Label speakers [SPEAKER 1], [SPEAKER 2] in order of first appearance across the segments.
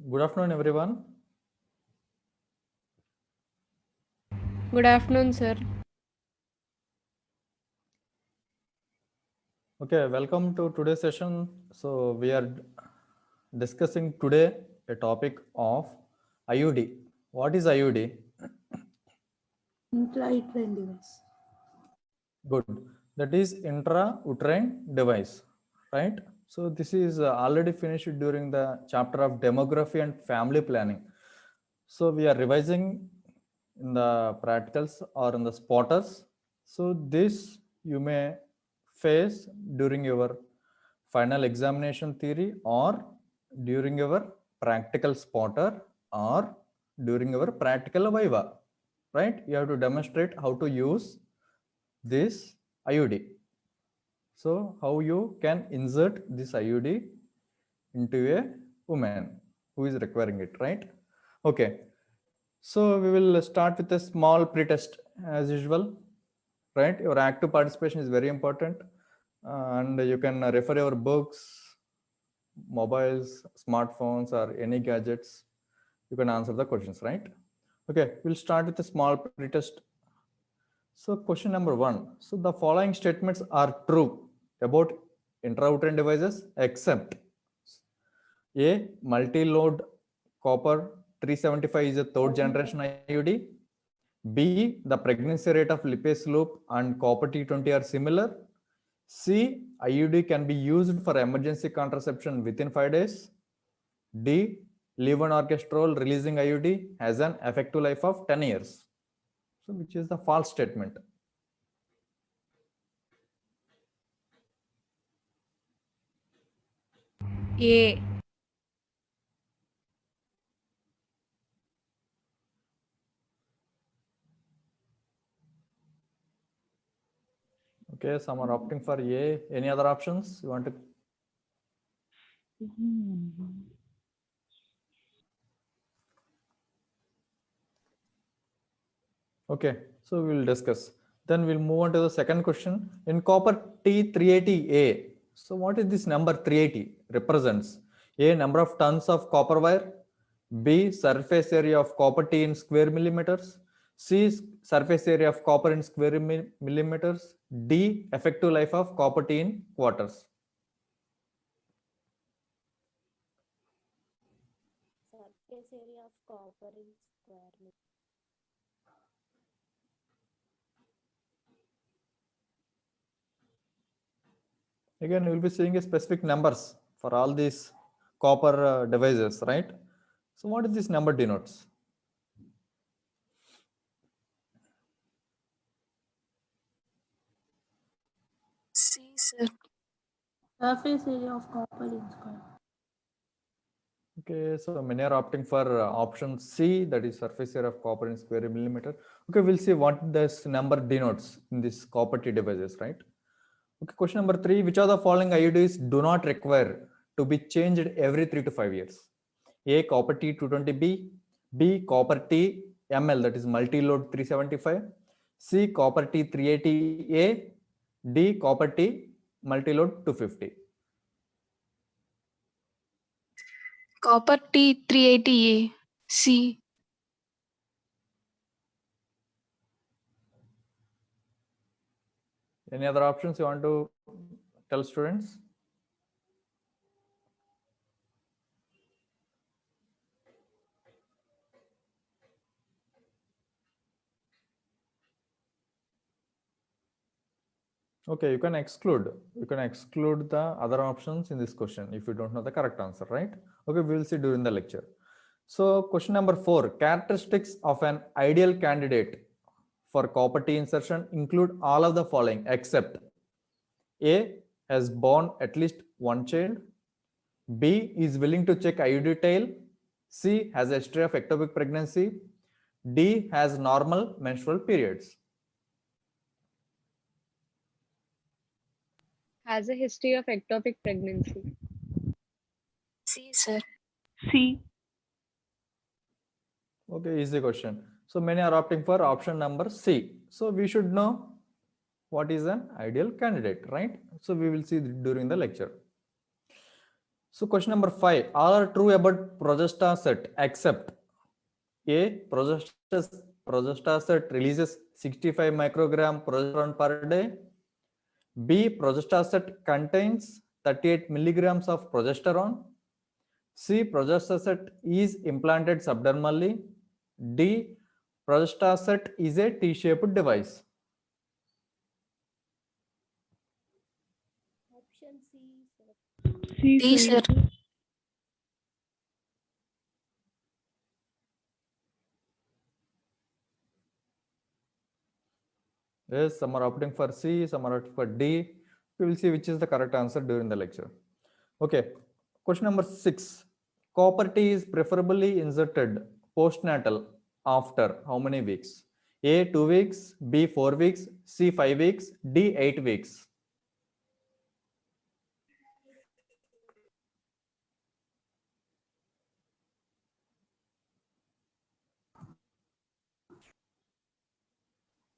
[SPEAKER 1] Good afternoon, everyone.
[SPEAKER 2] Good afternoon, sir.
[SPEAKER 1] Okay, welcome to today's session. So we are discussing today a topic of IUD. What is IUD?
[SPEAKER 3] Intrauterine device.
[SPEAKER 1] Good. That is intrauterine device, right? So this is already finished during the chapter of demography and family planning. So we are revising in the practicals or in the spotters. So this you may face during your final examination theory or during your practical spotter or during your practical viva, right? You have to demonstrate how to use this IUD. So how you can insert this IUD into a woman who is requiring it, right? Okay. So we will start with a small pretest as usual, right? Your active participation is very important, and you can refer your books, mobiles, smartphones, or any gadgets. You can answer the questions, right? Okay, we'll start with a small pretest. So question number 1. So the following statements are true about intrauterine devices except A. Multi-load copper 375 is a third generation IUD. B. The pregnancy rate of lipase loop and copper T20 are similar. C. IUD can be used for emergency contraception within 5 days. D. Levonorgestrel releasing IUD has an effective life of 10 years. So which is the false statement?
[SPEAKER 2] A.
[SPEAKER 1] Okay, some are opting for A. Any other options you want to? Okay, so we'll discuss. Then we'll move on to the second question. In copper T380A, so what is this number 380 represents? A, number of tons of copper wire. B, surface area of copper T in square millimeters. C, surface area of copper in square millimeters. D, effective life of copper T in quarters.
[SPEAKER 3] Surface area of copper in square meter.
[SPEAKER 1] Again, we will be seeing a specific numbers for all these copper devices, right? So what is this number denotes?
[SPEAKER 3] C, sir. Surface area of copper in square.
[SPEAKER 1] Okay, so many are opting for option C, that is surface area of copper in square millimeter. Okay, we'll see what this number denotes in this copper T devices, right? Okay, question number 3, which of the following IUDs do not require to be changed every 3 to 5 years? A, copper T220B, B, copper T ML, that is multi-load 375, C, copper T380A, D, copper T multi-load 250.
[SPEAKER 4] Copper T380A. C.
[SPEAKER 1] Any other options you want to tell students? Okay, you can exclude the other options in this question if you don't know the correct answer, right? Okay, we will see during the lecture. So question number 4, characteristics of an ideal candidate for copper T insertion include all of the following except A, has born at least one child, B, is willing to check IUD tail, C, has a history of ectopic pregnancy, D, has normal menstrual periods.
[SPEAKER 4] Has a history of ectopic pregnancy.
[SPEAKER 3] C, sir.
[SPEAKER 4] C.
[SPEAKER 1] Okay, easy question. So many are opting for option number C. So we should know what is an ideal candidate, right? So we will see during the lecture. So question number 5, all are true about progestastat except A, progestastat releases 65 microgram progesterone per day. B, progestastat contains 38 milligrams of progesterone. C, progestastat is implanted subdermally. D, progestastat is a T-shaped device.
[SPEAKER 3] Option C, sir.
[SPEAKER 4] C, sir.
[SPEAKER 1] Yes, some are opting for C, some are opting for D. We will see which is the correct answer during the lecture. Okay, question number 6. Copper T is preferably inserted postnatal after how many weeks? A, 2 weeks, B, 4 weeks, C, 5 weeks, D, 8 weeks.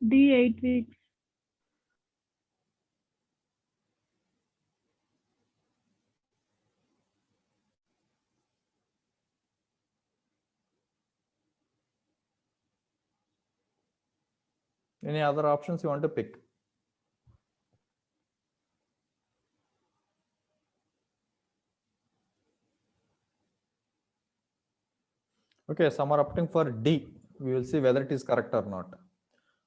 [SPEAKER 5] D 8 weeks.
[SPEAKER 1] Any other options you want to pick? Okay, some are opting for D. We will see whether it is correct or not.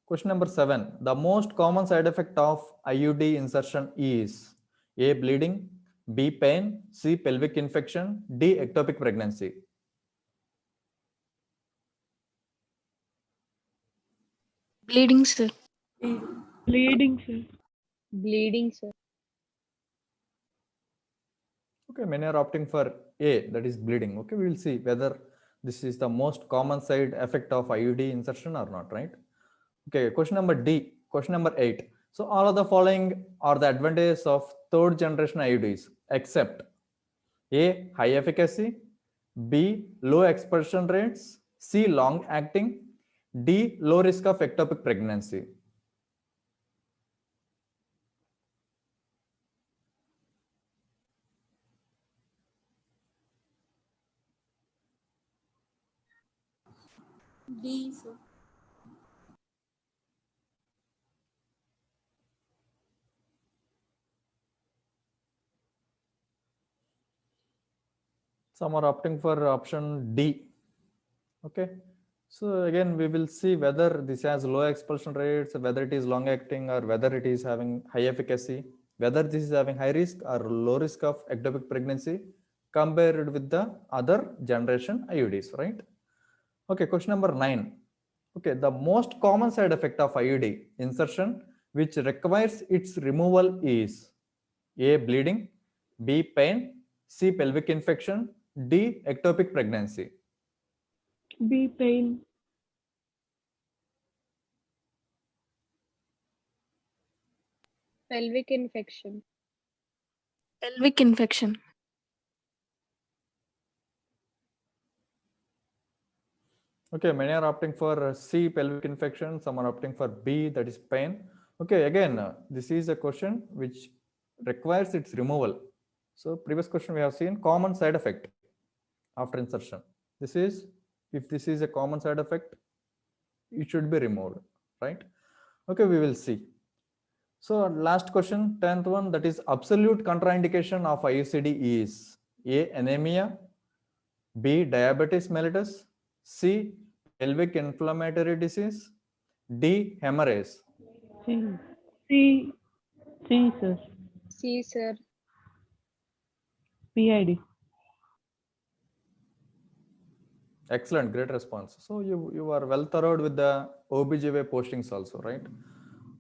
[SPEAKER 1] Question number 7. The most common side effect of IUD insertion is A, bleeding, B, pain, C, pelvic infection, D, ectopic pregnancy.
[SPEAKER 4] Bleeding, sir.
[SPEAKER 5] Bleeding, sir.
[SPEAKER 4] Bleeding, sir.
[SPEAKER 1] Okay, many are opting for A, that is bleeding. Okay, we will see whether this is the most common side effect of IUD insertion or not, right? Okay, question number D, question number 8. So all of the following are the advantages of third generation IUDs except A, high efficacy, B, low expression rates, C, long acting, D, low risk of ectopic pregnancy.
[SPEAKER 3] D, sir.
[SPEAKER 1] Some are opting for option D. Okay, so again we will see whether this has low expulsion rates, whether it is long acting, or whether it is having high efficacy, whether this is having high risk or low risk of ectopic pregnancy compared with the other generation IUDs, right? Okay, question number 9. Okay, the most common side effect of IUD insertion which requires its removal is A, bleeding, B, pain, C, pelvic infection, D, ectopic pregnancy.
[SPEAKER 5] B pain.
[SPEAKER 4] Pelvic infection. Pelvic infection.
[SPEAKER 1] Okay, many are opting for C, pelvic infection, some are opting for B, that is pain. Okay, again, this is a question which requires its removal. So previous question we have seen common side effect after insertion. This is, if this is a common side effect, it should be removed, right? Okay, we will see. So last question, 10th one, that is absolute contraindication of IUCD is A, anemia, B, diabetes mellitus, C, pelvic inflammatory disease, D, hemorrhage.
[SPEAKER 5] C. C. C, sir.
[SPEAKER 4] C, sir.
[SPEAKER 5] PID.
[SPEAKER 1] Excellent, great response. So you are well thoroughd with the OBGY postings also, right?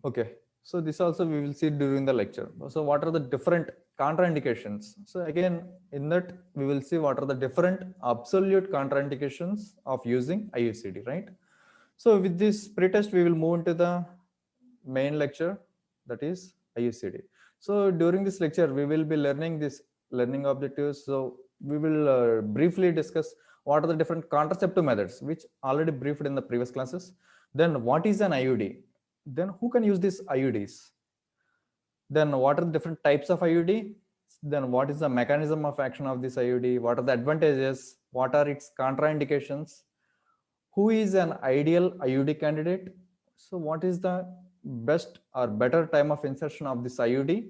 [SPEAKER 1] Okay, so this also we will see during the lecture. So what are the different contraindications? So again, in that we will see what are the different absolute contraindications of using IUCD, right? So with this pretest, we will move into the main lecture, that is IUCD. So during this lecture, we will be learning this learning objectives. So we will briefly discuss what are the different contraceptive methods, which already briefed in the previous classes. Then what is an IUD? Then who can use these IUDs? Then what are the different types of IUD? then what is the mechanism of action of this IUD, what are the advantages, what are its contraindications, who is an ideal IUD candidate, so what is the best or better time of insertion of this IUD,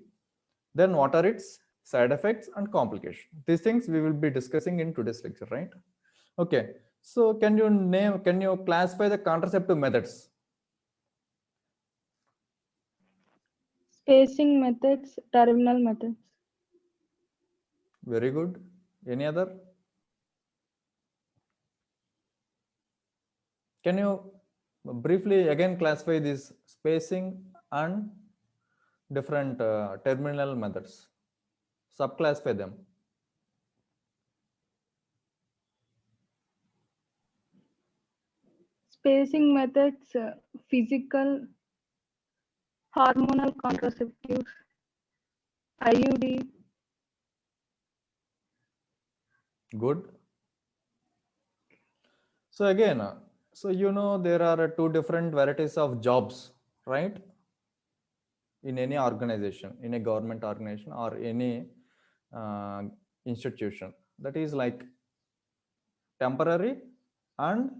[SPEAKER 1] then what are its side effects and complications. These things we will be discussing in today's lecture, right? Okay, so can you classify the contraceptive methods?
[SPEAKER 4] Spacing methods, terminal methods.
[SPEAKER 1] Very good. Any other? Can you briefly again classify this spacing and different terminal methods? Subclassify them.
[SPEAKER 4] Spacing methods, physical, hormonal contraceptives, IUD,
[SPEAKER 1] Good. So again, so there are two different varieties of jobs, right? In any organization, in a government organization or any institution. That is like temporary and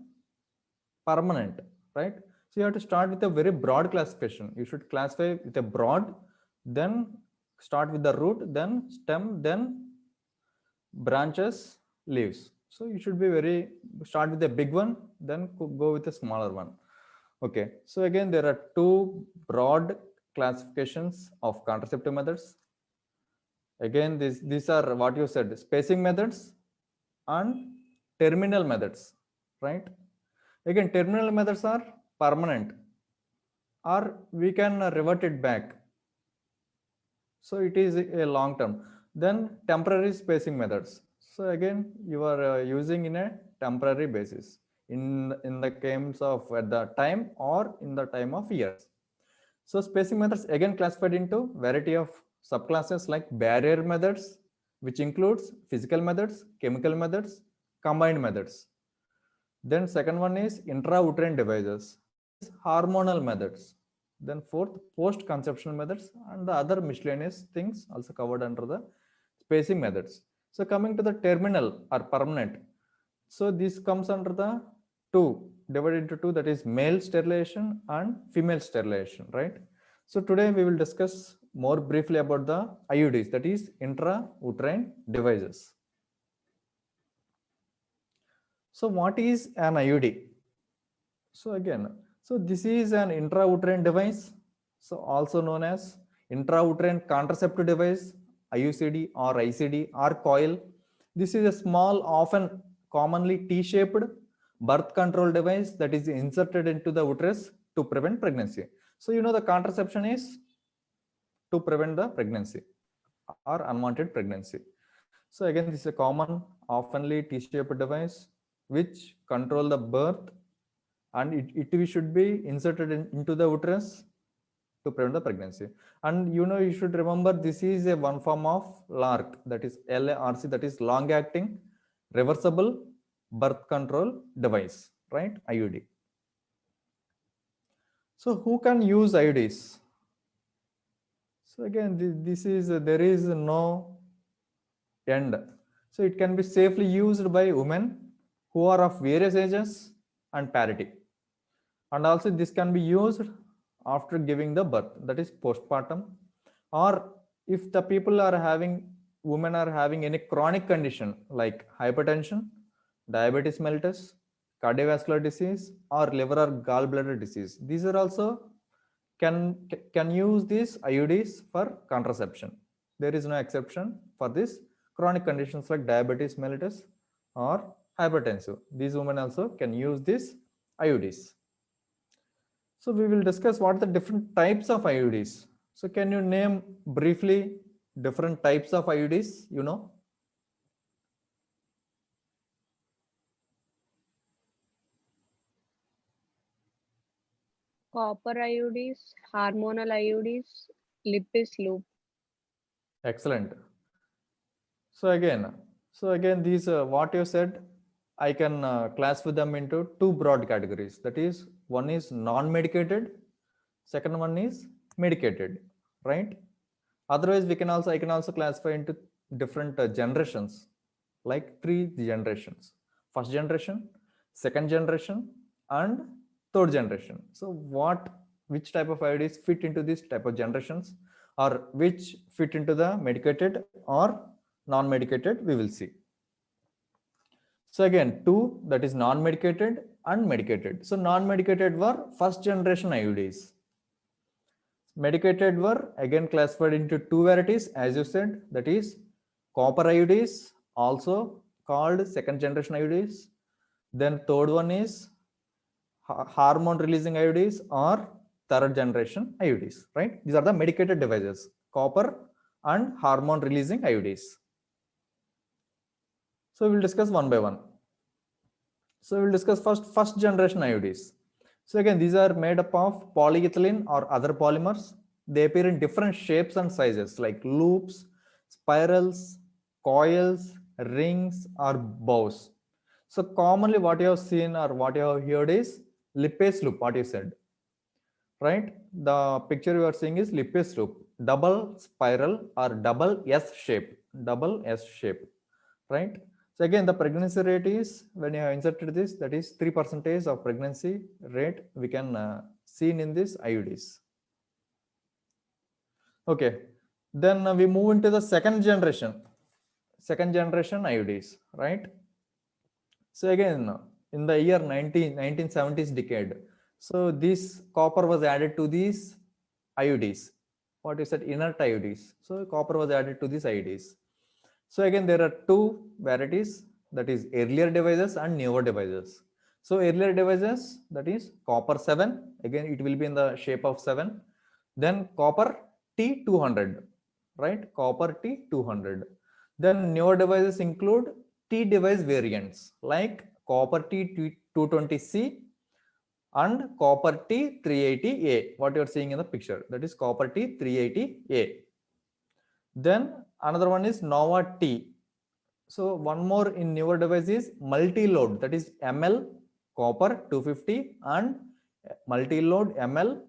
[SPEAKER 1] permanent, right? So you have to start with a very broad classification. You should classify with a broad, then start with the root, then stem, then branches, leaves. So you should be start with a big one, then go with a smaller one. Okay, so again there are two broad classifications of contraceptive methods. Again, these are what you said, spacing methods and terminal methods, right? Again, terminal methods are permanent or we can revert it back. So it is a long term. Then temporary spacing methods. So again, you are using in a temporary basis in the terms of at the time or in the time of years. So spacing methods again classified into variety of subclasses like barrier methods, which includes physical methods, chemical methods, combined methods. Then second one is intrauterine devices, hormonal methods. Then fourth, post-conceptional methods and the other miscellaneous things also covered under the spacing methods. So coming to the terminal or permanent. So this comes under the two, divided into two, that is male sterilization and female sterilization, right? So today we will discuss more briefly about the IUDs, that is intrauterine devices. So what is an IUD? So again, so this is an intrauterine device, so also known as intrauterine contraceptive device, IUCD or ICD or coil. This is a small, often commonly T-shaped birth control device that is inserted into the uterus to prevent pregnancy. So the contraception is to prevent the pregnancy or unwanted pregnancy. So again, this is a common, oftenly T-shaped device which control the birth, and it should be inserted into the uterus to prevent the pregnancy. And you should remember this is a one form of LARC, that is LARC, that is long acting reversible birth control device, right? IUD. So who can use IUDs? So again, this is there is no end. So it can be safely used by women who are of various ages and parity. And also this can be used after giving the birth, that is postpartum, or if the women are having any chronic condition like hypertension, diabetes mellitus, cardiovascular disease, or liver or gallbladder disease. These are also can use these IUDs for contraception. There is no exception for this chronic conditions like diabetes mellitus or hypertensive. These women also can use these IUDs. So we will discuss what are the different types of IUDs. So can you name briefly different types of IUDs,
[SPEAKER 4] copper IUDs, hormonal IUDs, lipis loop.
[SPEAKER 1] Excellent. So again, these what you said, I can classify them into two broad categories. That is, one is non-medicated, second one is medicated, right? Otherwise, I can also classify into different generations, like 3 generations: first generation, second generation, and third generation. So which type of IUDs fit into this type of generations, or which fit into the medicated or non-medicated, we will see. So again, two, that is non-medicated and medicated. So non-medicated were first generation IUDs. Medicated were again classified into 2 varieties, as you said, that is copper IUDs, also called second generation IUDs. Then third one is hormone releasing IUDs or third generation IUDs, right? These are the medicated devices, copper and hormone releasing IUDs. So we'll discuss one by one. So we'll discuss first generation IUDs. So again, these are made up of polyethylene or other polymers. They appear in different shapes and sizes like loops, spirals, coils, rings, or bows. So commonly what you have seen or what you have heard is lipase loop, what you said, right? The picture you are seeing is lipase loop, double spiral or double S shape, right? So again, the pregnancy rate is, when you have inserted this, that is 3% of pregnancy rate we can see in this IUDs. Okay, then we move into the second generation IUDs, right? So again, in the year 1970s decade, so this copper was added to these IUDs. What you said, inert IUDs. So copper was added to these IUDs. So again, there are 2 varieties, that is earlier devices and newer devices. So earlier devices, that is copper 7, again it will be in the shape of 7. Then copper T200, right? Copper T200. Then newer devices include T device variants like copper T220C and copper T380A, what you are seeing in the picture, that is copper T380A. Then another one is Nova T. So one more in newer device is multi-load, that is ML copper 250 and multi-load ML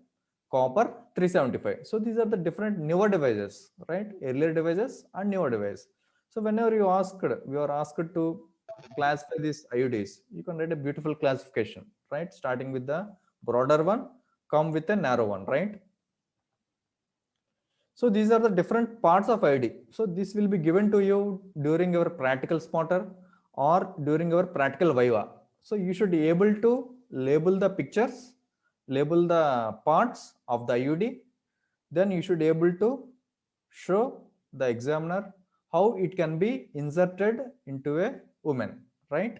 [SPEAKER 1] copper 375. So these are the different newer devices, right? Earlier devices and newer device. So whenever you are asked to classify these IUDs, you can write a beautiful classification, right? Starting with the broader one, come with a narrow one, right? So these are the different parts of IUD. So this will be given to you during your practical spotter or during your practical viva. So you should be able to label the pictures, label the parts of the IUD. Then you should be able to show the examiner how it can be inserted into a woman, right?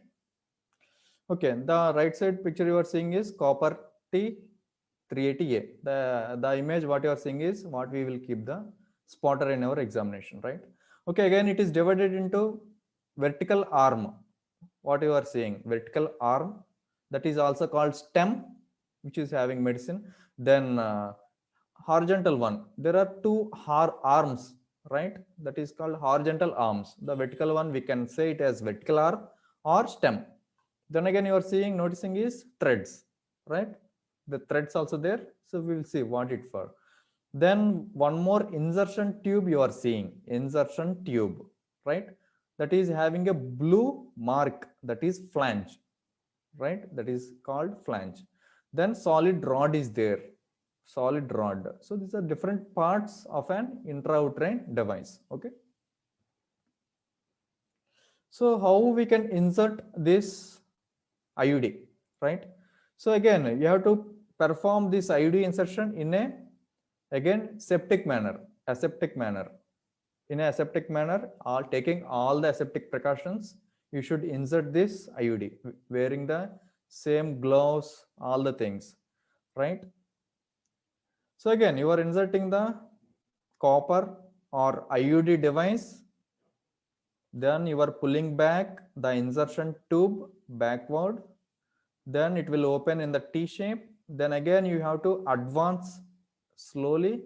[SPEAKER 1] Okay, the right side picture you are seeing is copper T380A. The image what you are seeing is what we will keep the spotter in our examination, right? Okay, again it is divided into vertical arm. What you are seeing, vertical arm, that is also called stem, which is having medicine. Then horizontal one, there are two arms, right? That is called horizontal arms. The vertical one we can say it as vertical arm or stem. Then again, you are noticing is threads, right? The threads also there. So we will see what it for. Then one more insertion tube you are seeing, insertion tube, right? That is having a blue mark, that is flange, right? That is called flange. Then solid rod is there, solid rod. So these are different parts of an intrauterine device, okay? So how we can insert this IUD, right? So again, you have to perform this IUD insertion in a, again, aseptic manner. In a aseptic manner, taking all the aseptic precautions, you should insert this IUD, wearing the same gloves, all the things, right? So again, you are inserting the copper or IUD device. Then you are pulling back the insertion tube backward. Then it will open in the T shape. Then again you have to advance slowly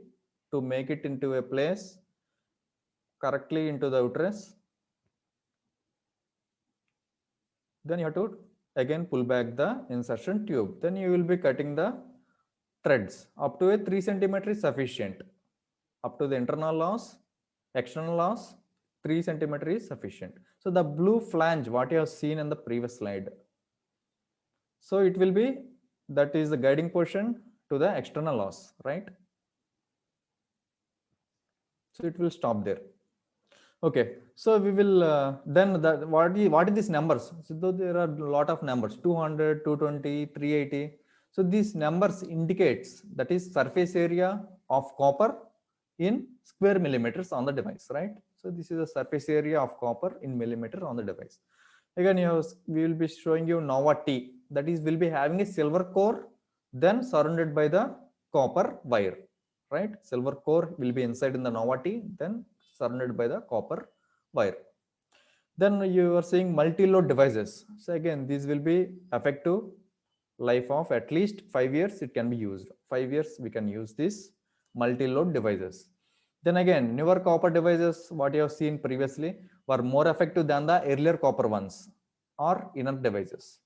[SPEAKER 1] to make it into a place correctly into the uterus. Then you have to again pull back the insertion tube. Then you will be cutting the threads. Up to a 3 centimeter is sufficient. up to the internal loss, external loss, 3 centimeter is sufficient. So the blue flange, what you have seen in the previous slide. So it will be, that is the guiding portion to the external loss, right? So it will stop there. Okay, so we will then what is these numbers? So though there are a lot of numbers, 200, 220, 380. So these numbers indicates that is surface area of copper in square millimeters on the device, right? So this is the surface area of copper in millimeter on the device. Again, we will be showing you Nova T, that is will be having a silver core, then surrounded by the copper wire, right? Silver core will be inside in the Nova T, then surrounded by the copper wire. Then you are seeing multi-load devices. So again, these will be effective life of at least 5 years. It can be used 5 years. We can use these multi-load devices. Then again, newer copper devices, what you have seen previously, were more effective than the earlier copper ones or inner devices.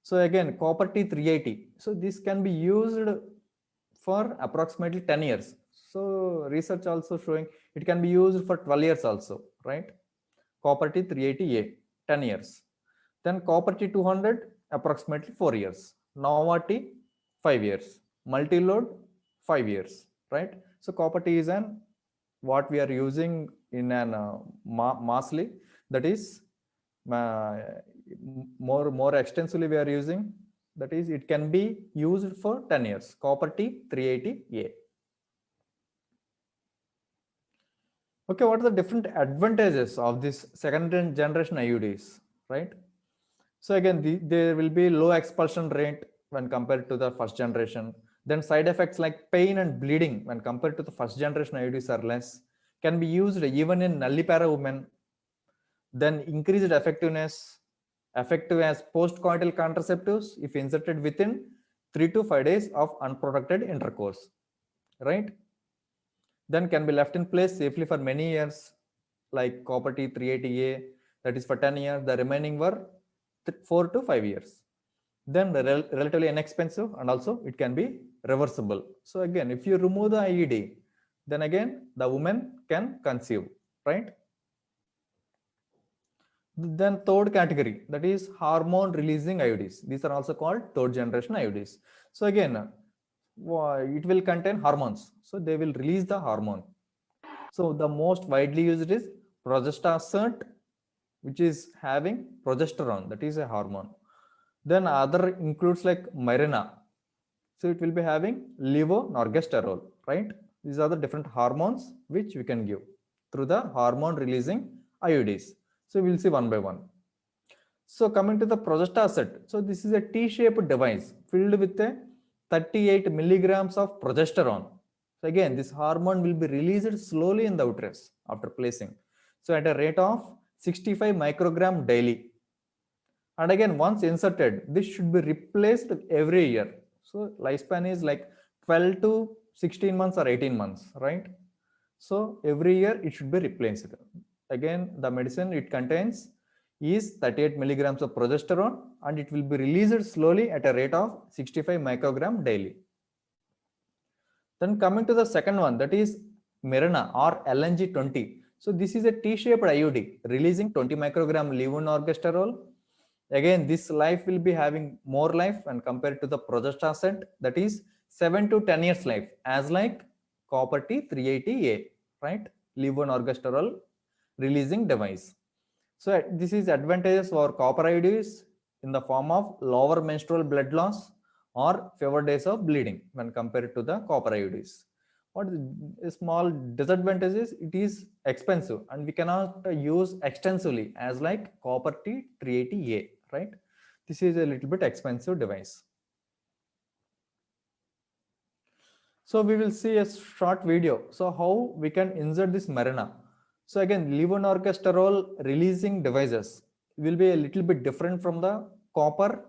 [SPEAKER 1] So again, copper T380. So this can be used for approximately 10 years. So research also showing it can be used for 12 years also, right? Copper T380A, 10 years. Then copper T200, approximately 4 years. Nova T, 5 years. Multi-load, 5 years, right? So copper T is an what we are using in an massly, that is more extensively we are using, that is it can be used for 10 years. Copper T380A. Okay, what are the different advantages of this second generation IUDs, right? So again, there will be low expulsion rate when compared to the first generation. Then side effects like pain and bleeding when compared to the first generation IUDs are less. Can be used even in nullipara women. Then increased effectiveness, effective as post-coital contraceptives if inserted within 3 to 5 days of unprotected intercourse, right? Then can be left in place safely for many years, like copper T380A, that is for 10 years. The remaining were 4 to 5 years. Then relatively inexpensive, and also it can be reversible. So again, if you remove the IUD, then again the woman can conceive, right? Then third category, that is hormone releasing IUDs. These are also called third generation IUDs. So again, it will contain hormones. So they will release the hormone. So the most widely used is progestasert, which is having progesterone, that is a hormone. Then other includes like Mirena. So it will be having levonorgestrel, right? These are the different hormones which we can give through the hormone releasing IUDs. So we'll see one by one. So coming to the progestasert. So this is a T-shaped device filled with a 38 milligrams of progesterone. So again, this hormone will be released slowly in the uterus after placing. So at a rate of 65 microgram daily. And again, once inserted, this should be replaced every year. So lifespan is like 12 to 16 months or 18 months, right? So every year it should be replaced. Again, the medicine it contains is 38 milligrams of progesterone, and it will be released slowly at a rate of 65 microgram daily. Then coming to the second one, that is Mirena or LNG20. So this is a T-shaped IUD releasing 20 microgram levonorgestrel. Again, this life will be having more life when compared to the progestasert, that is 7 to 10 years life, as like copper T380A, right? Levonorgestrel releasing device. So this is advantages for copper IUDs in the form of lower menstrual blood loss or fewer days of bleeding when compared to the copper IUDs. What is small disadvantages? It is expensive and we cannot use extensively as like copper T380A, right? This is a little bit expensive device. So we will see a short video. So how we can insert this Mirena. So again, levonorgestrel releasing devices will be a little bit different from the copper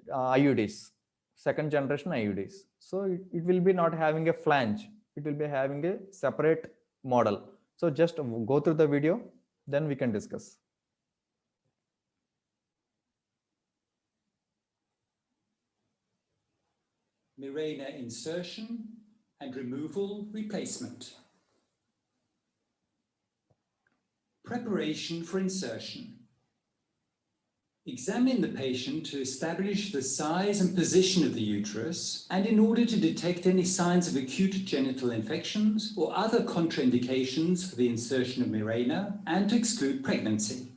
[SPEAKER 1] IUDs, second generation IUDs. So it will be not having a flange. It will be having a separate model. So just go through the video, then we can discuss.
[SPEAKER 6] Mirena insertion and removal replacement. Preparation for insertion. Examine the patient to establish the size and position of the uterus, and in order to detect any signs of acute genital infections or other contraindications for the insertion of Mirena, and to exclude pregnancy.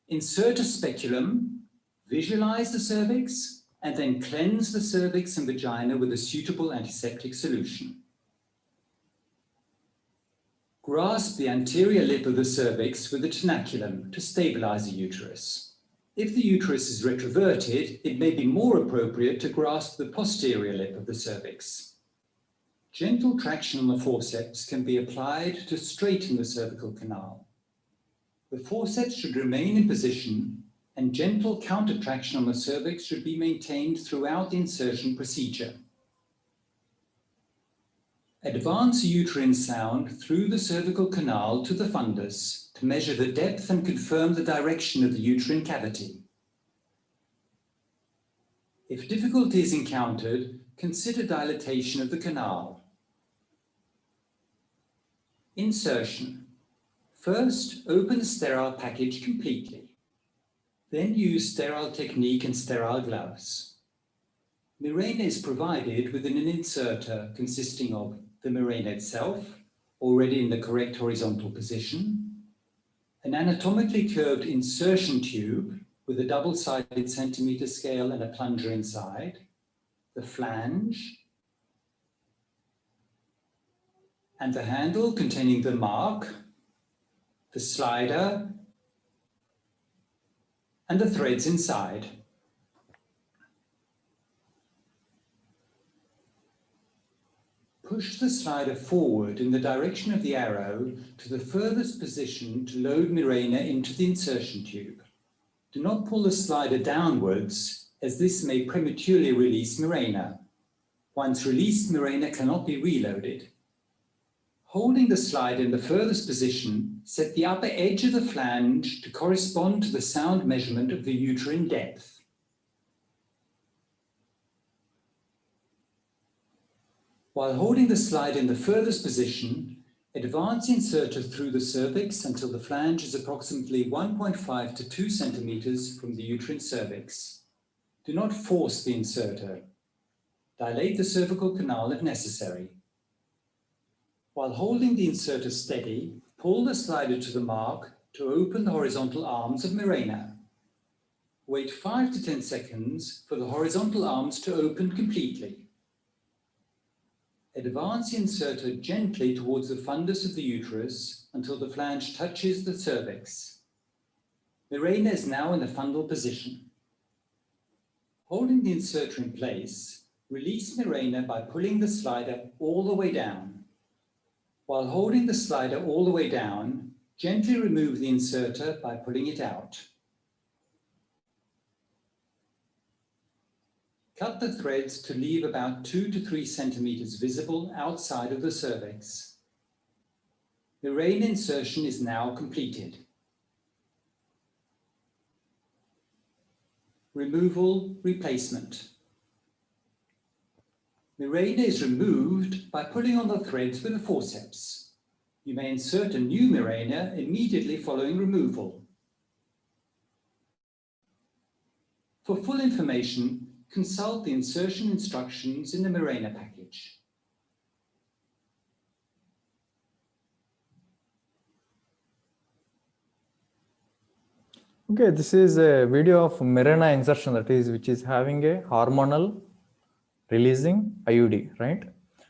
[SPEAKER 6] Insert a speculum, visualize the cervix, and then cleanse the cervix and vagina with a suitable antiseptic solution. Grasp the anterior lip of the cervix with a tenaculum to stabilize the uterus. If the uterus is retroverted, it may be more appropriate to grasp the posterior lip of the cervix. Gentle traction on the forceps can be applied to straighten the cervical canal. The forceps should remain in position, and gentle counter traction on the cervix should be maintained throughout the insertion procedure. Advance uterine sound through the cervical canal to the fundus to measure the depth and confirm the direction of the uterine cavity. If difficulty is encountered, consider dilatation of the canal. Insertion. First, open the sterile package completely. Then use sterile technique and sterile gloves. Mirena is provided within an inserter consisting of the Mirena itself, already in the correct horizontal position, an anatomically curved insertion tube with a double-sided centimeter scale and a plunger inside, the flange, and the handle containing the mark, the slider, and the threads inside. Push the slider forward in the direction of the arrow to the furthest position to load Mirena into the insertion tube. Do not pull the slider downwards, as this may prematurely release Mirena. Once released, Mirena cannot be reloaded. Holding the slider in the furthest position, set the upper edge of the flange to correspond to the sound measurement of the uterine depth. While holding the slider in the furthest position, advance inserter through the cervix until the flange is approximately 1.5 to 2 centimeters from the uterine cervix. Do not force the inserter. Dilate the cervical canal if necessary. While holding the inserter steady, pull the slider to the mark to open the horizontal arms of Mirena. Wait 5 to 10 seconds for the horizontal arms to open completely. Advance the inserter gently towards the fundus of the uterus until the flange touches the cervix. Mirena is now in the fundal position. Holding the inserter in place, release Mirena by pulling the slider all the way down. While holding the slider all the way down, gently remove the inserter by pulling it out. Cut the threads to leave about 2 to 3 centimeters visible outside of the cervix. Mirena insertion is now completed. Removal, replacement. Mirena is removed by pulling on the threads with the forceps. You may insert a new Mirena immediately following removal. For full information, consult the insertion instructions in the Mirena package.
[SPEAKER 1] Okay, this is a video of Mirena insertion, that is, which is having a hormonal releasing IUD, right?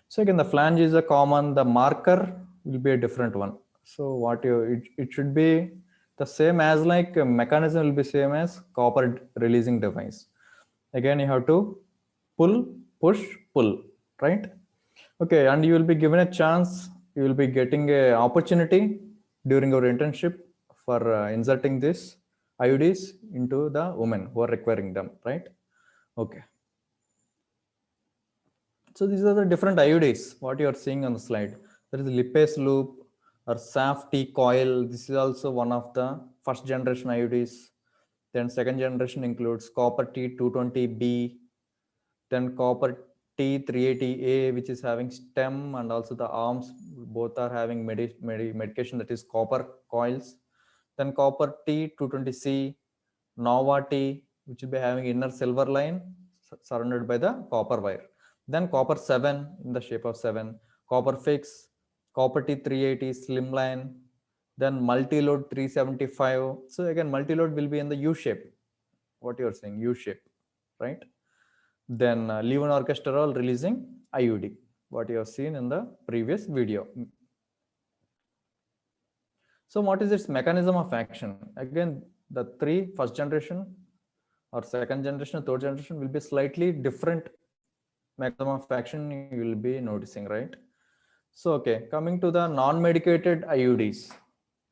[SPEAKER 1] So again, the flange is a common, the marker will be a different one. So what it should be the same as like a mechanism will be same as copper releasing device. Again, you have to pull, push, pull, right? Okay, and you will be given a chance, you will be getting a opportunity during your internship for inserting this IUDs into the women who are requiring them, right? Okay. So these are the different IUDs, what you are seeing on the slide. There is a lipase loop or SAF T coil. This is also one of the first generation IUDs. Then second generation includes copper T220B, then copper T380A, which is having stem and also the arms, both are having medication, that is copper coils. Then copper T220C, Nova T, which will be having inner silver line surrounded by the copper wire. Then copper 7 in the shape of 7, copper fix, copper T380 slimline, then multi-load 375. So again, multi-load will be in the U shape. What you're saying, U shape, right? Then levonorgestrel releasing IUD, what you have seen in the previous video. So what is its mechanism of action? Again, the three first generation or second generation, third generation will be slightly different mechanism of action you will be noticing, right? So, okay, coming to the non-medicated IUDs,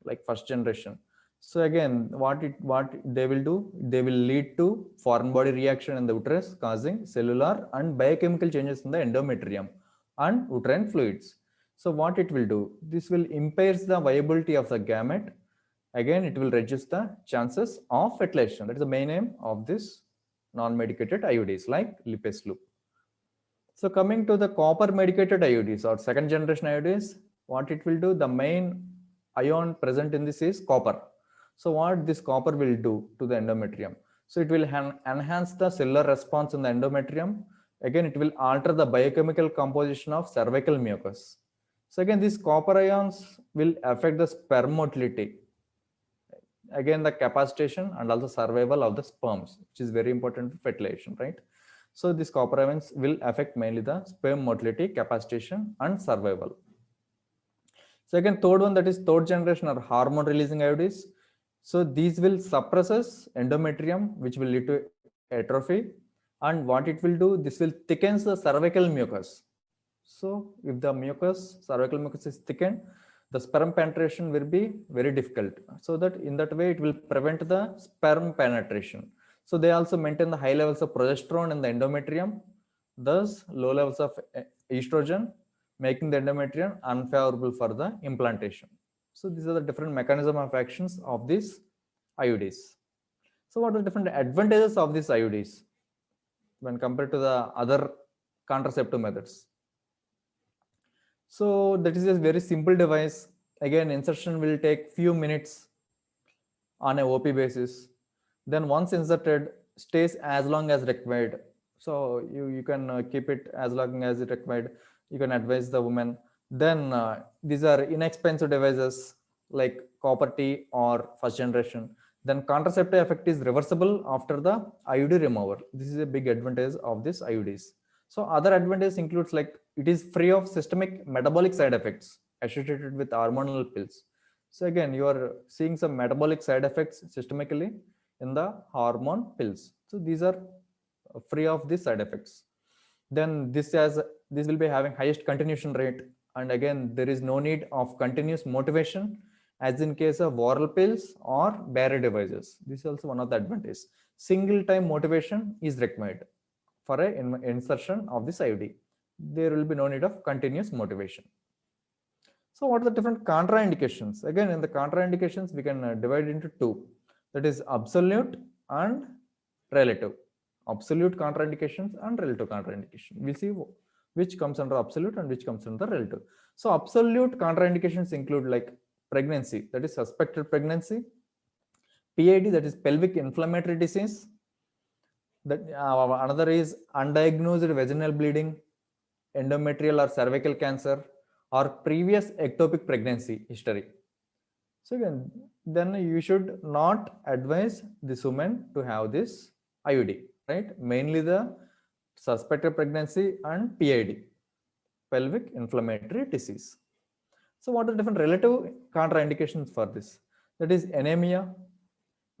[SPEAKER 1] like first generation. So again, what they will do, they will lead to foreign body reaction in the uterus, causing cellular and biochemical changes in the endometrium and uterine fluids. So what it will do, this will impairs the viability of the gamete. Again, it will reduce the chances of fertilization. That is the main aim of this non-medicated IUDs like lipase loop. So coming to the copper medicated IUDs or second generation IUDs, what it will do, the main ion present in this is copper. So what this copper will do to the endometrium? So it will enhance the cellular response in the endometrium. Again, it will alter the biochemical composition of cervical mucus. So again, these copper ions will affect the sperm motility. Again, the capacitation and also survival of the sperms, which is very important for fertilization, right? So these copper ions will affect mainly the sperm motility, capacitation, and survival. Second, third one, that is third generation or hormone releasing IUDs. So these will suppresses endometrium, which will lead to atrophy. And what it will do, this will thicken the cervical mucus. So if the mucus, cervical mucus is thickened, the sperm penetration will be very difficult. So that in that way, it will prevent the sperm penetration. So they also maintain the high levels of progesterone in the endometrium, thus low levels of estrogen, making the endometrium unfavorable for the implantation. So these are the different mechanism of actions of these IUDs. So what are the different advantages of these IUDs when compared to the other contraceptive methods? So that is a very simple device. Again, insertion will take few minutes on a OP basis. Then once inserted, stays as long as required. So you can keep it as long as it required. You can advise the woman. Then these are inexpensive devices like copper T or first generation. Then contraceptive effect is reversible after the IUD removal. This is a big advantage of this IUDs. So other advantages includes like it is free of systemic metabolic side effects associated with hormonal pills. So again, you are seeing some metabolic side effects systemically in the hormone pills. So these are free of these side effects. Then this will be having highest continuation rate, and again there is no need of continuous motivation as in case of oral pills or barrier devices. This is also one of the advantages. Single time motivation is required for an insertion of this IUD. There will be no need of continuous motivation. So what are the different contraindications? Again, in the contraindications, we can divide into two. That is absolute and relative. Absolute contraindications and relative contraindication. We'll see which comes under absolute and which comes under relative. So absolute contraindications include like pregnancy, that is suspected pregnancy, PID, that is pelvic inflammatory disease. That another is undiagnosed vaginal bleeding, endometrial or cervical cancer, or previous ectopic pregnancy history. So again, then you should not advise this woman to have this IUD, right? Mainly the suspected pregnancy and PID, pelvic inflammatory disease. So what are the different relative contraindications for this? That is anemia,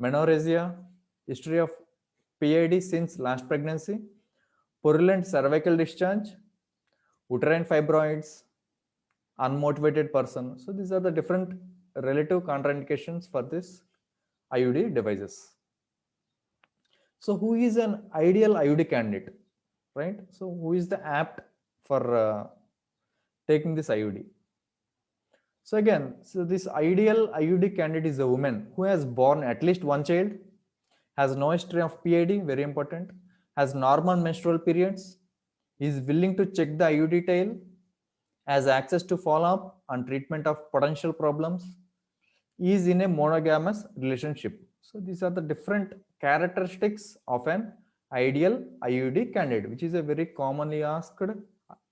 [SPEAKER 1] menorrhagia, history of PID since last pregnancy, purulent cervical discharge, uterine fibroids, unmotivated person. So these are the different relative contraindications for this IUD devices. So who is an ideal IUD candidate, right? So who is the apt for taking this IUD? So again, so this ideal IUD candidate is a woman who has born at least one child, has no history of PID, very important, has normal menstrual periods, is willing to check the IUD tail, has access to follow-up and treatment of potential problems, is in a monogamous relationship. So these are the different characteristics of an ideal IUD candidate, which is a very commonly asked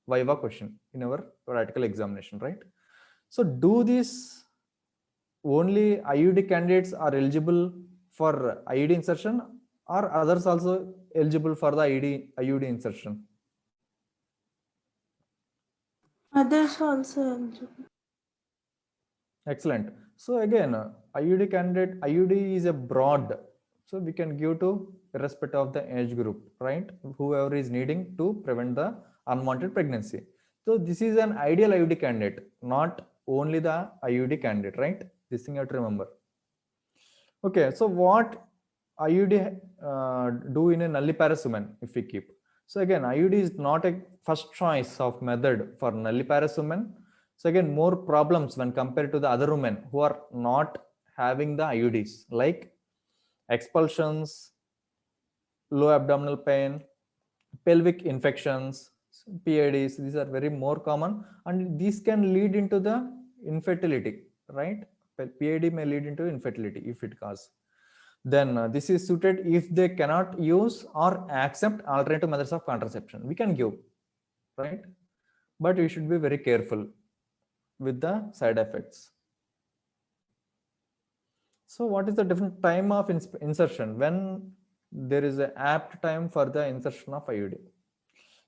[SPEAKER 1] Viva question in our practical examination, right? So do these only IUD candidates are eligible for IUD insertion, or others also eligible for the IUD insertion?
[SPEAKER 3] Others also eligible.
[SPEAKER 1] Excellent. So again, IUD candidate, IUD is a broad, so we can give to irrespective of the age group, right? Whoever is needing to prevent the unwanted pregnancy. So this is an ideal IUD candidate, not only the IUD candidate, right? This thing you have to remember. Okay, so what IUD do in a nulliparous woman if we keep? So again, IUD is not a first choice of method for nulliparous women. So again, more problems when compared to the other women who are not having the IUDs, like expulsions, low abdominal pain, pelvic infections, PIDs. These are very more common, and these can lead into the infertility, right? PID may lead into infertility if it causes. Then this is suited if they cannot use or accept alternative methods of contraception. We can give, right? But we should be very careful with the side effects. So what is the different time of insertion when there is an apt time for the insertion of IUD?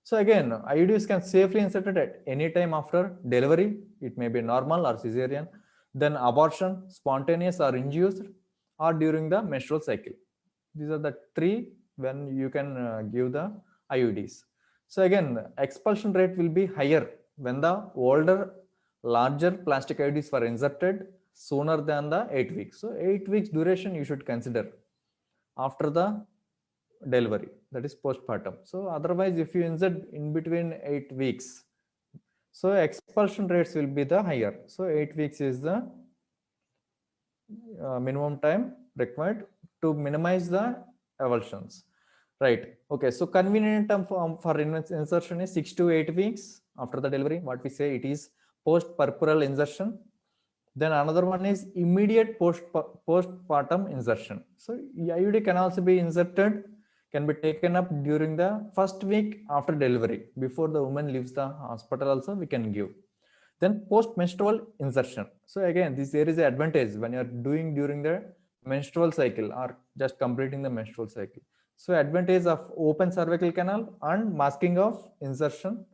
[SPEAKER 1] So again, IUDs can safely inserted at any time after delivery. It may be normal or cesarean. Then abortion, spontaneous or induced, or during the menstrual cycle. These are the three when you can give the IUDs. So again, expulsion rate will be higher when the older, larger plastic IUDs were inserted sooner than the 8 weeks. So 8 weeks duration you should consider after the delivery, that is postpartum. So otherwise, if you insert in between 8 weeks, so expulsion rates will be the higher. So 8 weeks is the minimum time required to minimize the avulsions, right? Okay, so convenient term for insertion is 6 to 8 weeks after the delivery. What we say, it is post-purpural insertion. Then another one is immediate postpartum insertion. So IUD can also be inserted, can be taken up during the first week after delivery. Before the woman leaves the hospital also we can give. Then post-menstrual insertion. So again, there is an advantage when you are doing during the menstrual cycle or just completing the menstrual cycle. So advantage of open cervical canal and masking of insertion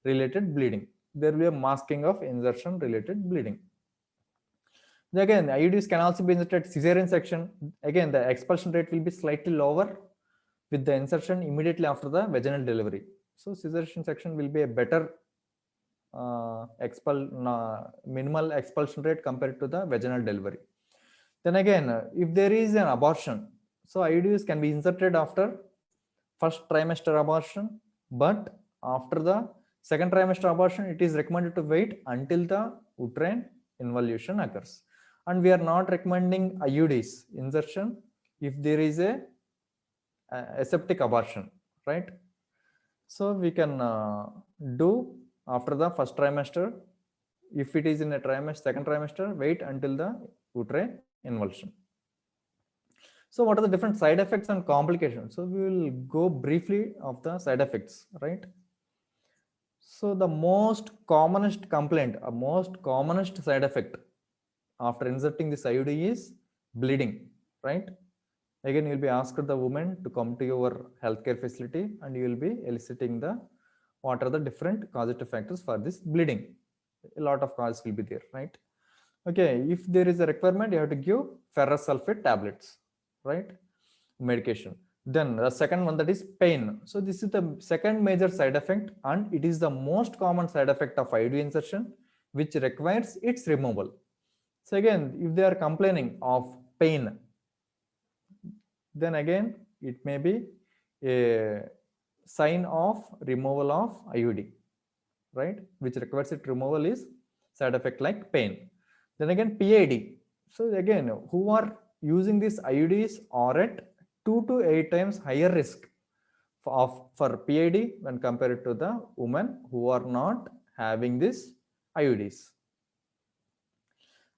[SPEAKER 1] related bleeding. There will be a masking of insertion related bleeding. Again, IUDs can also be inserted cesarean section. Again, the expulsion rate will be slightly lower with the insertion immediately after the vaginal delivery. So cesarean section will be a better minimal expulsion rate compared to the vaginal delivery. Then again, if there is an abortion, so IUDs can be inserted after first trimester abortion, but after the second trimester abortion, it is recommended to wait until the uterine involution occurs. And we are not recommending IUDs insertion if there is a aseptic abortion, right? So we can do after the first trimester. If it is in a trimester, second trimester, wait until the uterine involution. So what are the different side effects and complications? So we will go briefly of the side effects, right? So the most commonest complaint, a most commonest side effect after inserting this IUD is bleeding, right? Again, you will be asked the woman to come to your healthcare facility and you will be eliciting the what are the different causative factors for this bleeding. A lot of causes will be there, right? Okay, if there is a requirement, you have to give ferrous sulfate tablets, right? Medication. Then the second one, that is pain. So this is the second major side effect, and it is the most common side effect of IUD insertion, which requires its removal. So again, if they are complaining of pain, then again it may be a sign of removal of IUD, right? Which requires its removal is side effect like pain. Then again, PID. So again, who are using these IUDs are at 2 to 8 times higher risk for PID when compared to the women who are not having this IUDs.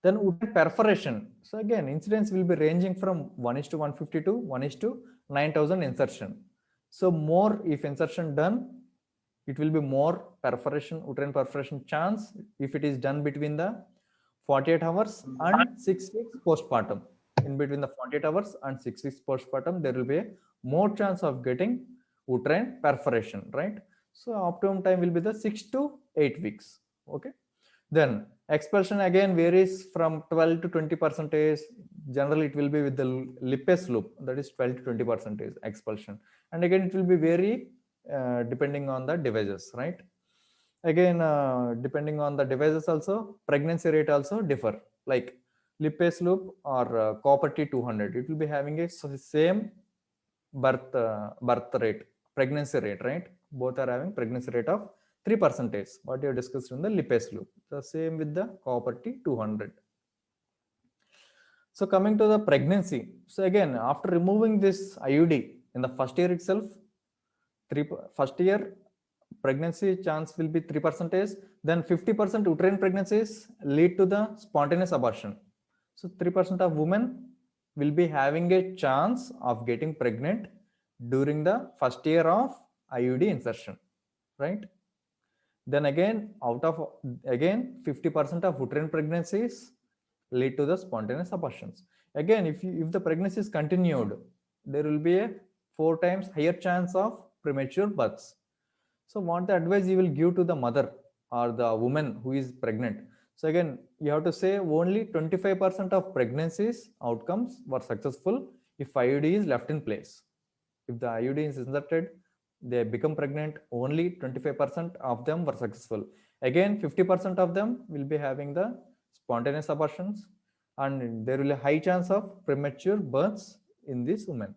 [SPEAKER 1] Then uterine perforation. So again, incidence will be ranging from 1:150 to 1:9,000 insertion. So more if insertion done, it will be more perforation, uterine perforation chance if it is done between the 48 hours and 6 weeks postpartum. In between the 48 hours and 6 weeks postpartum, there will be a more chance of getting uterine perforation, right? So optimum time will be the 6 to 8 weeks. Okay. Then expulsion again varies from 12 to 20 percentage. Generally, it will be with the lipase loop, that is 12 to 20 percentage expulsion. And again, it will be vary depending on the devices, right? Again, depending on the devices also, pregnancy rate also differ. Like lipase loop or copper T200, it will be having a same birth rate, pregnancy rate, right? Both are having pregnancy rate of 3%, what you have discussed in the lipase loop. The same with the copper T200. So coming to the pregnancy. So again, after removing this IUD in the first year itself, first year pregnancy chance will be 3%. Then 50% uterine pregnancies lead to the spontaneous abortion. So 3% of women will be having a chance of getting pregnant during the first year of IUD insertion, right? Then again, 50% of uterine pregnancies lead to the spontaneous abortions. Again, if the pregnancy is continued, there will be a 4 times higher chance of premature births. So what the advice you will give to the mother or the woman who is pregnant? So again, you have to say only 25% of pregnancies outcomes were successful if IUD is left in place. If the IUD is inserted, they become pregnant, only 25% of them were successful. Again, 50% of them will be having the spontaneous abortions, and there will be a high chance of premature births in these women.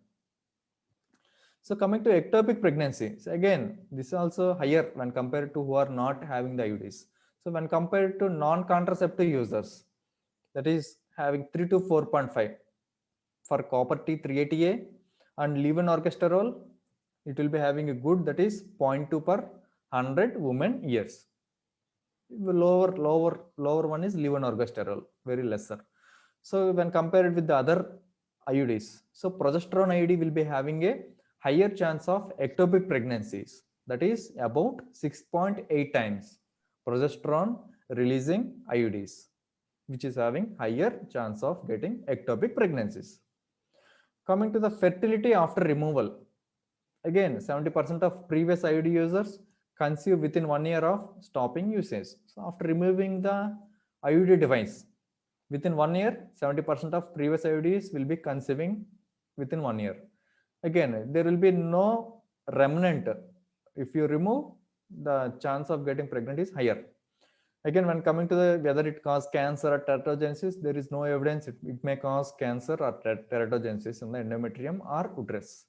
[SPEAKER 1] So coming to ectopic pregnancy, so again, this is also higher when compared to who are not having the IUDs. So when compared to non-contraceptive users, that is having 3 to 4.5 for copper T380A and levonorgestrel, it will be having a good, that is 0.2 per 100 women years. Lower one is levonorgestrel, very lesser. So when compared with the other IUDs, so progesterone IUD will be having a higher chance of ectopic pregnancies, that is about 6.8 times progesterone releasing IUDs, which is having higher chance of getting ectopic pregnancies. Coming to the fertility after removal, again 70% of previous IUD users conceive within 1 year of stopping usage. So after removing the IUD device, within 1 year, 70% of previous IUDs will be conceiving within 1 year. Again, there will be no remnant. If you remove, the chance of getting pregnant is higher. Again, when coming to the whether it causes cancer or teratogenesis, there is no evidence it may cause cancer or teratogenesis in the endometrium or uterus.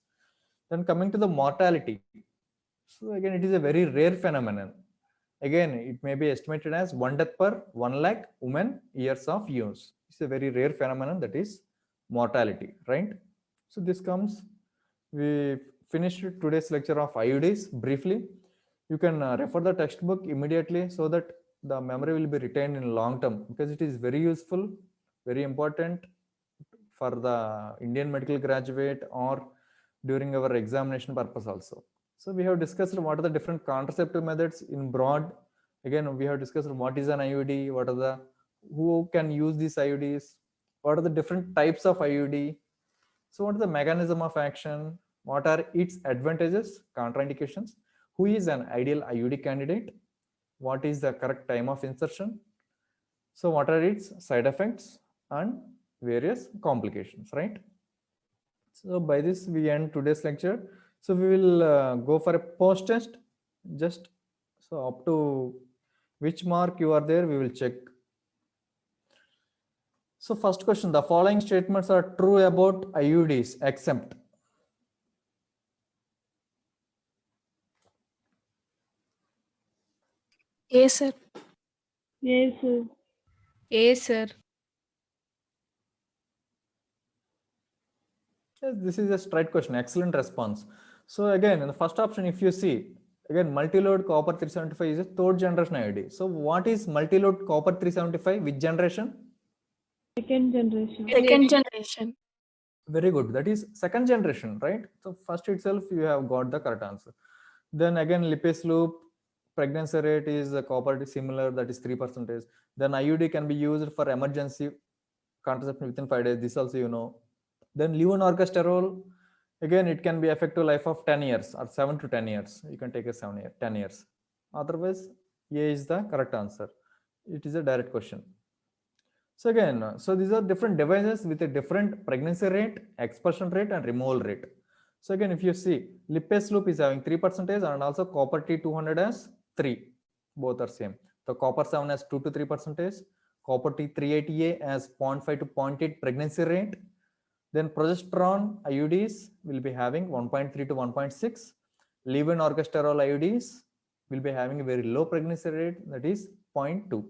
[SPEAKER 1] Then coming to the mortality. So again, it is a very rare phenomenon. Again, it may be estimated as 1 death per 1 lakh women years of use. It's a very rare phenomenon, that is mortality, right? So this comes, we finished today's lecture of IUDs briefly. You can refer the textbook immediately so that the memory will be retained in long term, because it is very useful, very important for the Indian medical graduate or during our examination purpose also. So we have discussed what are the different contraceptive methods in broad. Again, we have discussed what is an IUD, what are the, who can use these IUDs, what are the different types of IUD. So what is the mechanism of action, what are its advantages, contraindications, who is an ideal IUD candidate, what is the correct time of insertion, so what are its side effects and various complications, right? So by this we end today's lecture. So we will go for a post test, just so up to which mark you are there, we will check. So first question, the following statements are true about IUDs except.
[SPEAKER 3] Yes, sir.
[SPEAKER 5] Yes, sir.
[SPEAKER 2] A, sir.
[SPEAKER 1] Yes, this is a straight question, excellent response. So again, in the first option, if you see, again, multi-load copper 375 is a third generation IUD. So what is multi-load copper 375? Which generation?
[SPEAKER 5] Second generation.
[SPEAKER 3] Second generation.
[SPEAKER 1] Very good. That is second generation, right? So first itself, you have got the correct answer. Then again, lipase loop, pregnancy rate is copper is similar, that is 3%. Then IUD can be used for emergency contraception within 5 days. This also you know. Then levonorgestrel, again, it can be effective life of 10 years or 7 to 10 years. You can take a 10 years. Otherwise, A is the correct answer. It is a direct question. So again, so these are different devices with a different pregnancy rate, expulsion rate, and removal rate. So again, if you see, lipase loop is having 3% and also copper T200 has 3. Both are same. The copper 7 has 2 to 3%. Copper T380A has 0.5 to 0.8 pregnancy rate. Then progesterone IUDs will be having 1.3 to 1.6. Levonorgestrel IUDs will be having a very low pregnancy rate, that is 0.2.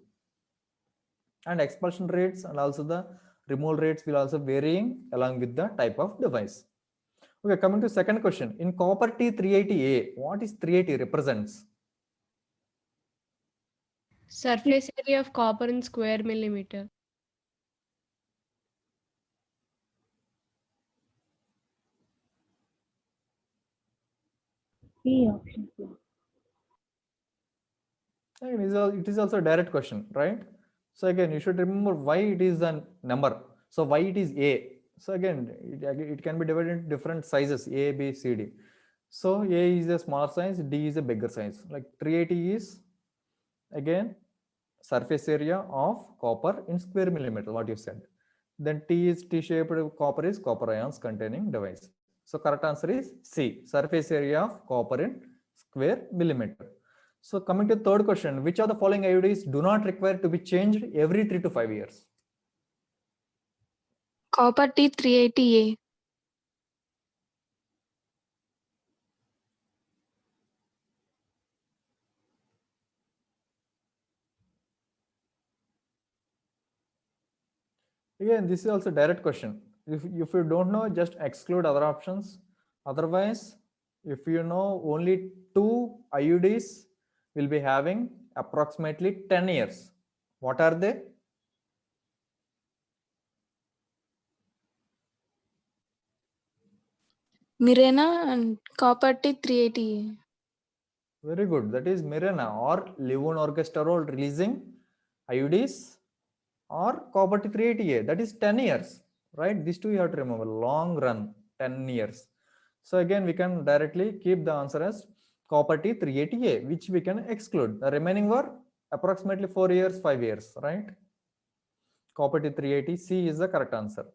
[SPEAKER 1] And expulsion rates and also the removal rates will also varying along with the type of device. Okay, coming to second question. In copper T380A, what is 380 represents?
[SPEAKER 2] Surface area of copper in square millimeter.
[SPEAKER 5] C option.
[SPEAKER 1] It is also a direct question, right? So again, you should remember why it is a number. So why it is A. So again, it can be divided into different sizes, A, B, C, D. So A is a smaller size, D is a bigger size. Like 380 is again surface area of copper in square millimeter, what you said. Then T is T-shaped copper is copper ions containing device. So correct answer is C, surface area of copper in square millimeter. So coming to third question, which of the following IUDs do not require to be changed every 3 to 5 years?
[SPEAKER 3] Copper T380A.
[SPEAKER 1] Again, this is also direct question. If you don't know, just exclude other options. Otherwise, if you know, only 2 IUDs will be having approximately 10 years. What are they?
[SPEAKER 3] Mirena and copper T380A.
[SPEAKER 1] Very good. That is Mirena or levonorgestrel releasing IUDs or copper T380A. That is 10 years, right? These two you have to remember. Long run, 10 years. So again, we can directly keep the answer as copper T380A, which we can exclude. The remaining were approximately 4 years, 5 years, right? Copper T380C is the correct answer.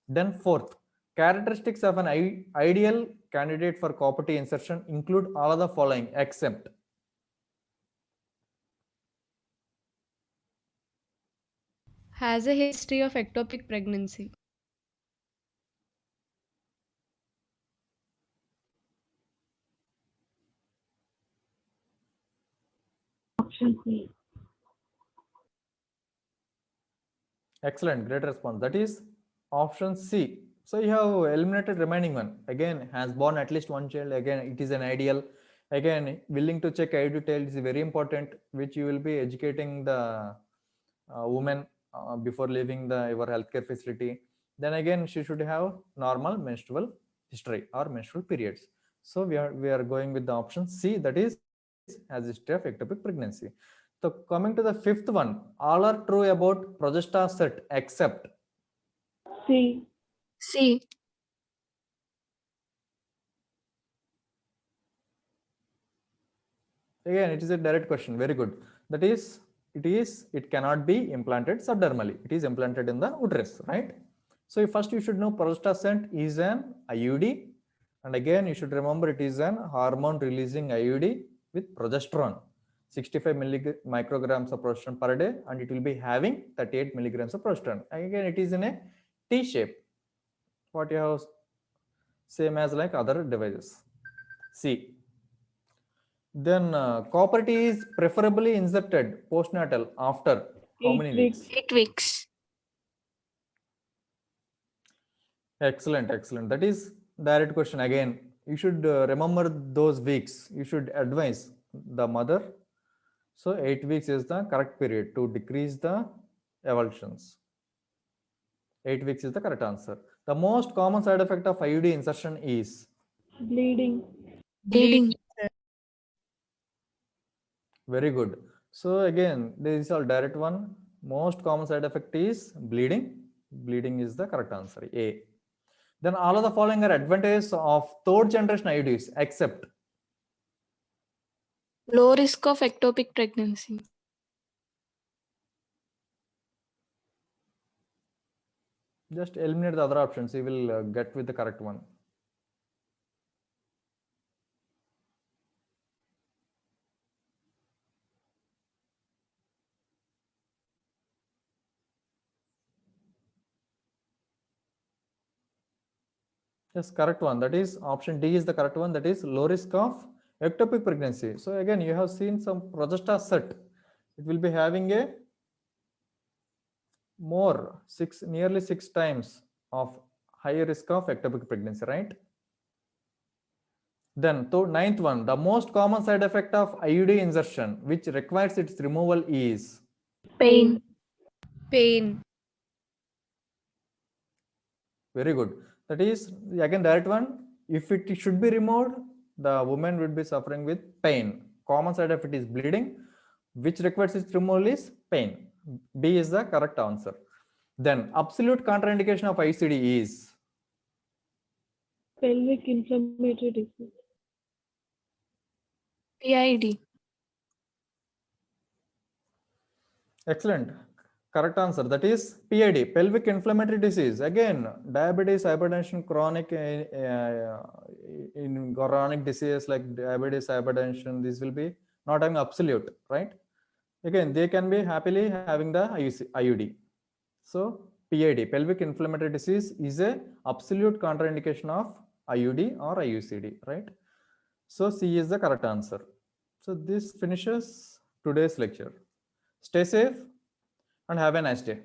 [SPEAKER 1] Then fourth, characteristics of an ideal candidate for copper T insertion include all of the following except.
[SPEAKER 2] Has a history of ectopic pregnancy.
[SPEAKER 5] Option C.
[SPEAKER 1] Excellent, great response. That is option C. So you have eliminated remaining one. Again, has born at least one child. Again, it is an ideal. Again, willing to check IUD tail is very important, which you will be educating the woman before leaving the your healthcare facility. Then again, she should have normal menstrual history or menstrual periods. So we are going with the option C, that is has history of ectopic pregnancy. So coming to the fifth one, all are true about progestin set except.
[SPEAKER 5] C.
[SPEAKER 3] C.
[SPEAKER 1] Again, it is a direct question. Very good. That is, it cannot be implanted subdermally. It is implanted in the uterus, right? So first you should know progestin is an IUD, and again you should remember it is an hormone releasing IUD with progesterone. 65 micrograms of progesterone per day, and it will be having 38 milligrams of progesterone. Again, it is in a T shape. What you have same as like other devices. C. Then copper T is preferably inserted postnatal after how
[SPEAKER 5] 8
[SPEAKER 1] many
[SPEAKER 5] weeks.
[SPEAKER 1] weeks?
[SPEAKER 3] 8 weeks.
[SPEAKER 1] Excellent, excellent. That is direct question again. you should remember those weeks. You should advise the mother. So 8 weeks is the correct period to decrease the avulsions. 8 weeks is the correct answer. The most common side effect of IUD insertion is
[SPEAKER 5] Bleeding.
[SPEAKER 3] Bleeding.
[SPEAKER 1] very good. So again, this is all direct one. Most common side effect is bleeding. Bleeding is the correct answer, A. Then all of the following are advantages of third generation IUDs except
[SPEAKER 3] Low risk of ectopic pregnancy.
[SPEAKER 1] just eliminate the other options. You will get with the correct one. Yes, correct one. That is option D is the correct one. That is low risk of ectopic pregnancy. So again, you have seen some progesta set. It will be having a nearly 6 times of higher risk of ectopic pregnancy, right? Then ninth one, the most common side effect of IUD insertion, which requires its removal is
[SPEAKER 3] Pain.
[SPEAKER 2] Pain.
[SPEAKER 1] very good. That is again direct one. If it should be removed, the woman would be suffering with pain. Common side effect is bleeding, which requires its removal is pain. B is the correct answer. Then absolute contraindication of ICD is
[SPEAKER 5] Pelvic inflammatory disease.
[SPEAKER 3] PID.
[SPEAKER 1] excellent. Correct answer. That is PID, pelvic inflammatory disease. Again, diabetes, hypertension, chronic in chronic diseases like diabetes, hypertension, this will be not having absolute, right? Again, they can be happily having the IUD. So PID, pelvic inflammatory disease, is a absolute contraindication of IUD or IUCD, right? So C is the correct answer. So this finishes today's lecture. Stay safe and have a nice day.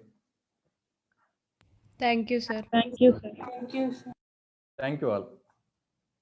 [SPEAKER 2] Thank you, sir.
[SPEAKER 5] Thank you, sir.
[SPEAKER 1] Thank you all.